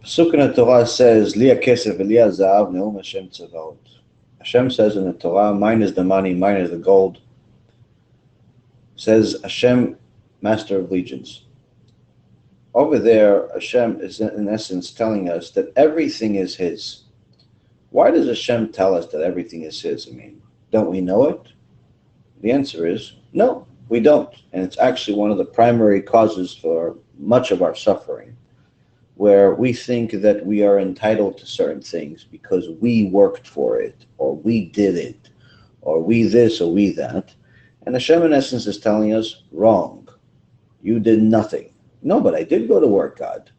Pasuk in the Torah says, Li hakesef v'li hazahav neum Hashem tzavaot. Hashem says in the Torah, mine is the money, mine is the gold. Says Hashem, master of legions. Over there, Hashem is in essence telling us that everything is His. Why does Hashem tell us that everything is His? I mean, don't we know it? The answer is no, we don't. And it's actually one of the primary causes for much of our suffering, where we think that we are entitled to certain things because we worked for it, or we did it, or we this, or we that. And Hashem, in essence, is telling us, wrong. You did nothing. No, but I did go to work, God.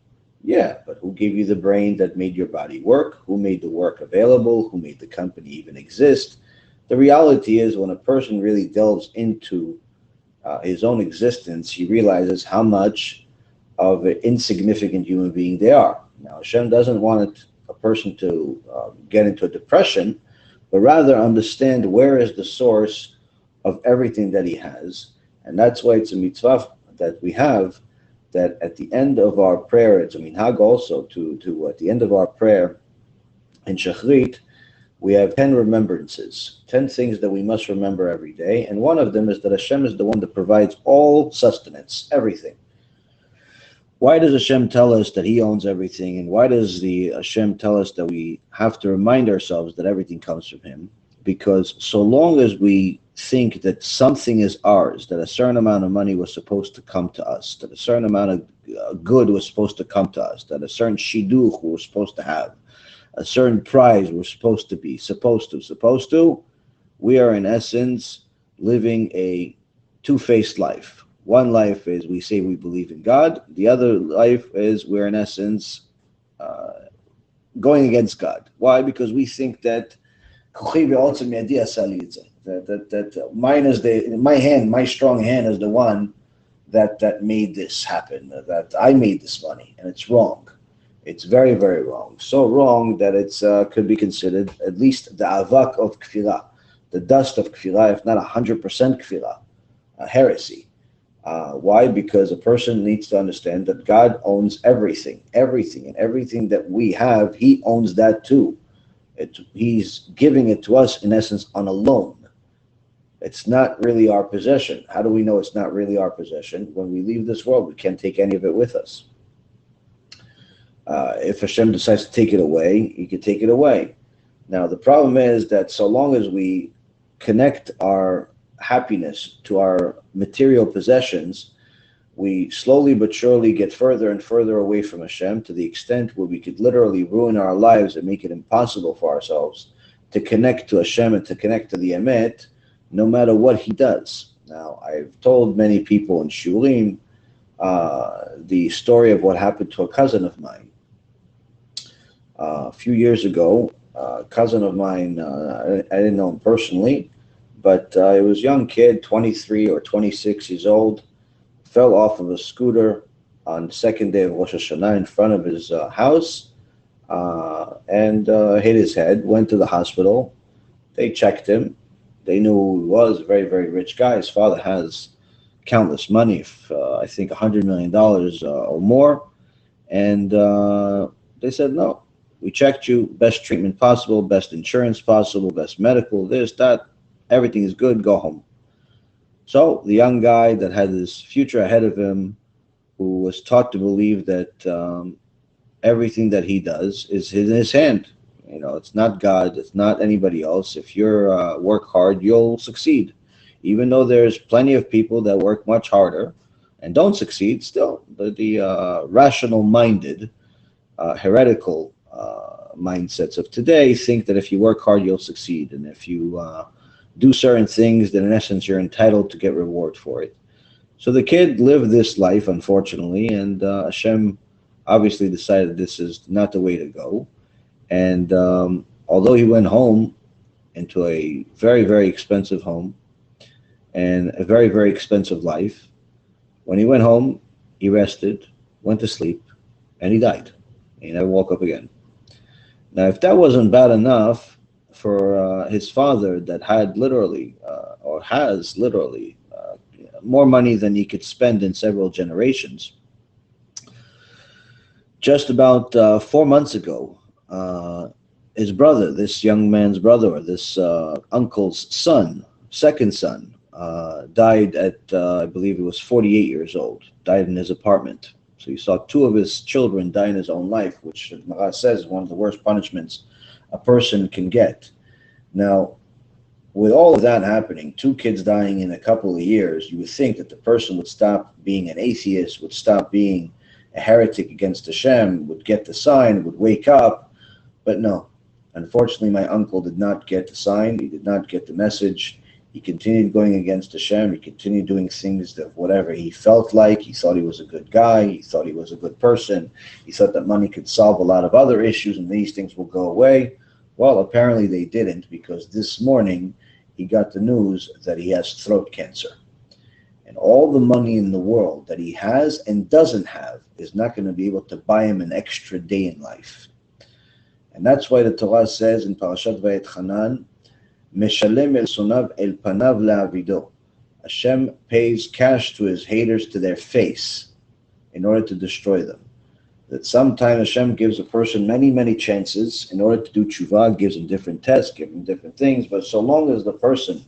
Yeah, but who gave you the brain that made your body work? Who made the work available? Who made the company even exist? The reality is, when a person really delves into his own existence, he realizes how much of an insignificant human being they are. Now, Hashem doesn't want a person to get into a depression, but rather understand where is the source of everything that he has. And that's why it's a mitzvah that we have, that at the end of our prayer, it's a minhag also to at the end of our prayer in Shachrit, we have 10 remembrances, 10 things that we must remember every day. And one of them is that Hashem is the one that provides all sustenance, everything. Why does Hashem tell us that He owns everything? And why does the Hashem tell us that we have to remind ourselves that everything comes from Him? Because so long as we think that something is ours, that a certain amount of money was supposed to come to us, that a certain amount of good was supposed to come to us, that a certain shidduch we were supposed to have, a certain prize we're supposed to, we are in essence living a two-faced life. One life is we say we believe in God. The other life is we're in essence going against God. Why? Because we think that mine is my strong hand is the one that made this happen, that I made this money, and it's wrong. It's very, very wrong. So wrong that it's could be considered at least the avak of kfirah, the dust of kfirah, if not 100% kfirah, a heresy. Why? Because a person needs to understand that God owns everything, and everything that we have, He owns that too. He's giving it to us, in essence, on a loan. It's not really our possession. How do we know it's not really our possession? When we leave this world, we can't take any of it with us. If Hashem decides to take it away, He can take it away. Now, the problem is that so long as we connect our happiness to our material possessions, we slowly but surely get further and further away from Hashem, to the extent where we could literally ruin our lives and make it impossible for ourselves to connect to Hashem and to connect to the Emet, no matter what He does. Now, I've told many people in Shulim the story of what happened to a cousin of mine. A few years ago, a cousin of mine, I didn't know him personally, but he was a young kid, 23 or 26 years old, fell off of a scooter on the second day of Rosh Hashanah in front of his house and hit his head, went to the hospital. They checked him. They knew who he was, a very, very rich guy. His father has countless money, I think $100 million or more. And they said, no, we checked you, best treatment possible, best insurance possible, best medical, this, that, everything is good, go home. So the young guy that had his future ahead of him, who was taught to believe that everything that he does is in his hand. You know, it's not God, it's not anybody else. If you work hard, you'll succeed. Even though there's plenty of people that work much harder and don't succeed, still, the rational-minded, heretical mindsets of today think that if you work hard, you'll succeed. And if you do certain things, then in essence, you're entitled to get reward for it. So the kid lived this life, unfortunately, and Hashem obviously decided this is not the way to go. And although he went home into a very, very expensive home and a very, very expensive life, when he went home, he rested, went to sleep, and he died. He never woke up again. Now, if that wasn't bad enough for his father, that had literally, or has literally, more money than he could spend in several generations, just about 4 months ago, his brother, this young man's brother, or this uncle's son, second son, died at, I believe it was 48 years old, died in his apartment. So he saw two of his children die in his own life, which Mara says is one of the worst punishments a person can get. Now, with all of that happening, two kids dying in a couple of years, you would think that the person would stop being an atheist, would stop being a heretic against Hashem, would get the sign, would wake up. But no, unfortunately, my uncle did not get the sign. He did not get the message. He continued going against Hashem. He continued doing things that whatever he felt like. He thought he was a good guy. He thought he was a good person. He thought that money could solve a lot of other issues and these things will go away. Well, apparently they didn't, because this morning he got the news that he has throat cancer. And all the money in the world that he has and doesn't have is not going to be able to buy him an extra day in life. And that's why the Torah says in Parashat Vayetchanan, Meshalem el sonav el panav le'avido. Hashem pays cash to his haters to their face in order to destroy them. That sometimes Hashem gives a person many, many chances in order to do TESHUVA, gives him different tests, gives him different things, but so long as the person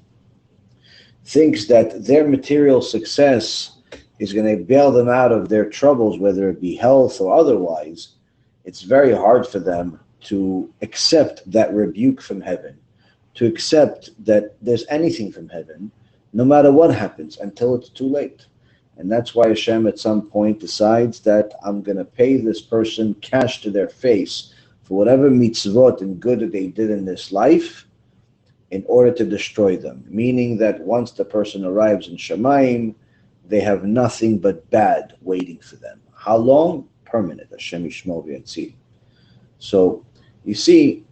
thinks that their material success is going to bail them out of their troubles, whether it be health or otherwise, it's very hard for them to accept that rebuke from heaven, to accept that there's anything from heaven, no matter what happens, until it's too late. And that's why Hashem at some point decides that I'm going to pay this person cash to their face for whatever mitzvot and good that they did in this life in order to destroy them. Meaning that once the person arrives in Shamayim, they have nothing but bad waiting for them. How long? Permanent. Hashem yishmor v'yatzil. So, you see,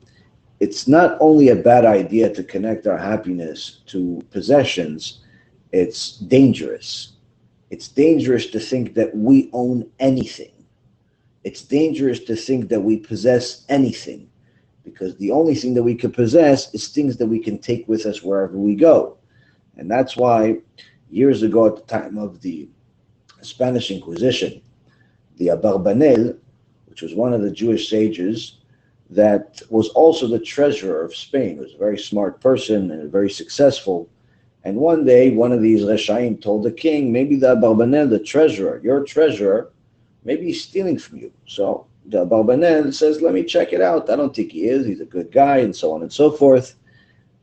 it's not only a bad idea to connect our happiness to possessions, it's dangerous. It's dangerous to think that we own anything. It's dangerous to think that we possess anything, because the only thing that we can possess is things that we can take with us wherever we go. And that's why years ago, at the time of the Spanish Inquisition, the Abarbanel, which was one of the Jewish sages that was also the treasurer of Spain, was a very smart person and very successful. And one day, one of these Reshaim told the king, maybe the Abarbanel, the treasurer, your treasurer, maybe he's stealing from you. So the Abarbanel says, let me check it out. I don't think he is. He's a good guy, and so on and so forth.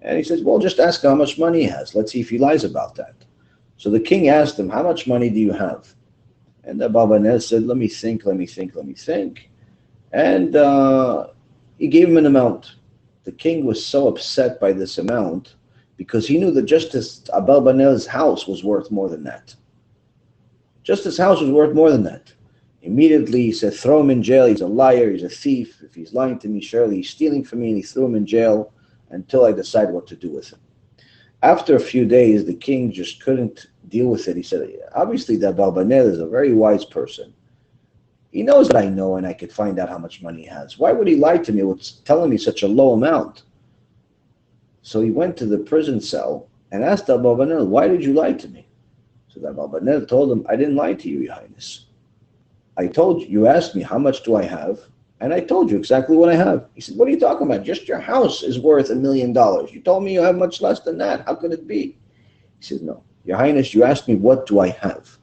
And he says, well, just ask how much money he has. Let's see if he lies about that. So the king asked him, how much money do you have? And the Abarbanel said, let me think. And he gave him an amount. The king was so upset by this amount because he knew that just as Abarbanel's house was worth more than that. Just his house was worth more than that. Immediately he said, throw him in jail. He's a liar. He's a thief. If he's lying to me, surely he's stealing from me. And he threw him in jail until I decide what to do with him. After a few days, the king just couldn't deal with it. He said, obviously that Abarbanel is a very wise person. He knows that I know and I could find out how much money he has. Why would he lie to me with telling me such a low amount? So he went to the prison cell and asked Abarbanel, why did you lie to me? So Abarbanel told him, I didn't lie to you, Your Highness. I told you, you asked me how much do I have, and I told you exactly what I have. He said, what are you talking about? Just your house is worth $1 million. You told me you have much less than that. How could it be? He said, no, Your Highness, you asked me what do I have.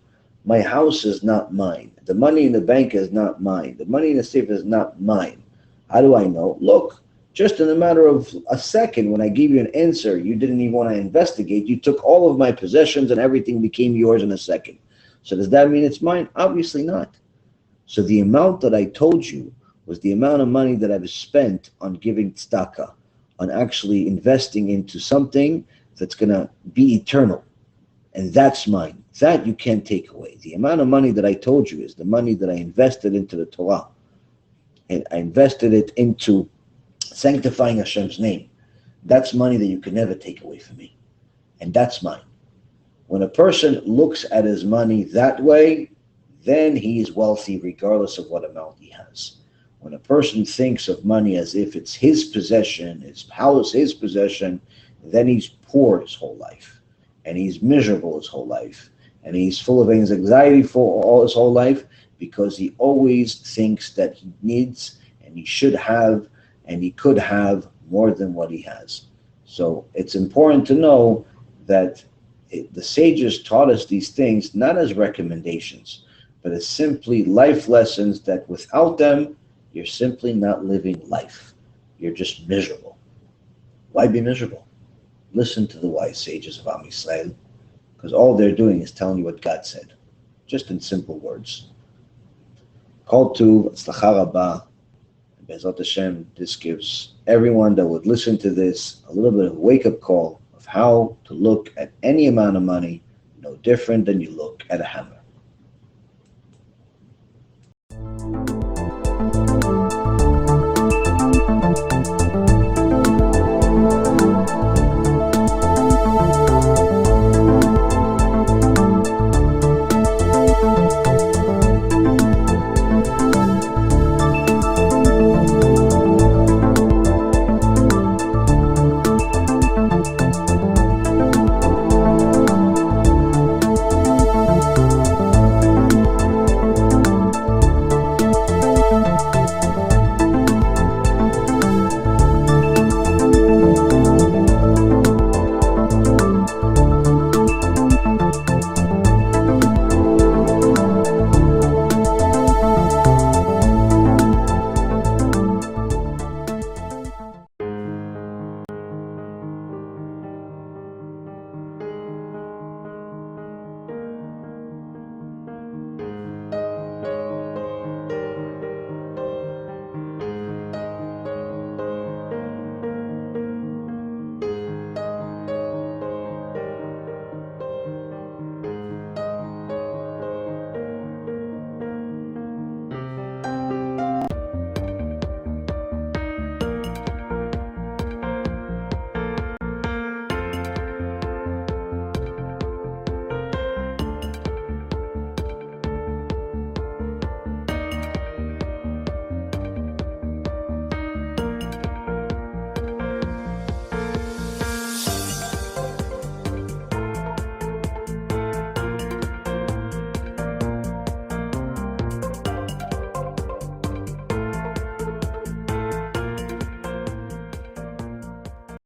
My house is not mine. The money in the bank is not mine. The money in the safe is not mine. How do I know? Look, just in a matter of a second, when I gave you an answer, you didn't even want to investigate. You took all of my possessions and everything became yours in a second. So does that mean it's mine? Obviously not. So the amount that I told you was the amount of money that I've spent on giving tzedakah, on actually investing into something that's going to be eternal. And that's mine. That you can't take away. The amount of money that I told you is the money that I invested into the Torah. And I invested it into sanctifying Hashem's name. That's money that you can never take away from me. And that's mine. When a person looks at his money that way, then he is wealthy regardless of what amount he has. When a person thinks of money as if it's his possession, his house, his possession, then he's poor his whole life. And he's miserable his whole life. And he's full of anxiety for all his whole life because he always thinks that he needs and he should have and he could have more than what he has. So it's important to know that the sages taught us these things not as recommendations, but as simply life lessons that without them, you're simply not living life. You're just miserable. Why be miserable? Listen to the wise sages of Am Yisrael, because all they're doing is telling you what God said, just in simple words. Kol Tuv, Atzlacha Rabba, Be'ezrat Hashem, this gives everyone that would listen to this a little bit of a wake-up call of how to look at any amount of money no different than you look at a hammer.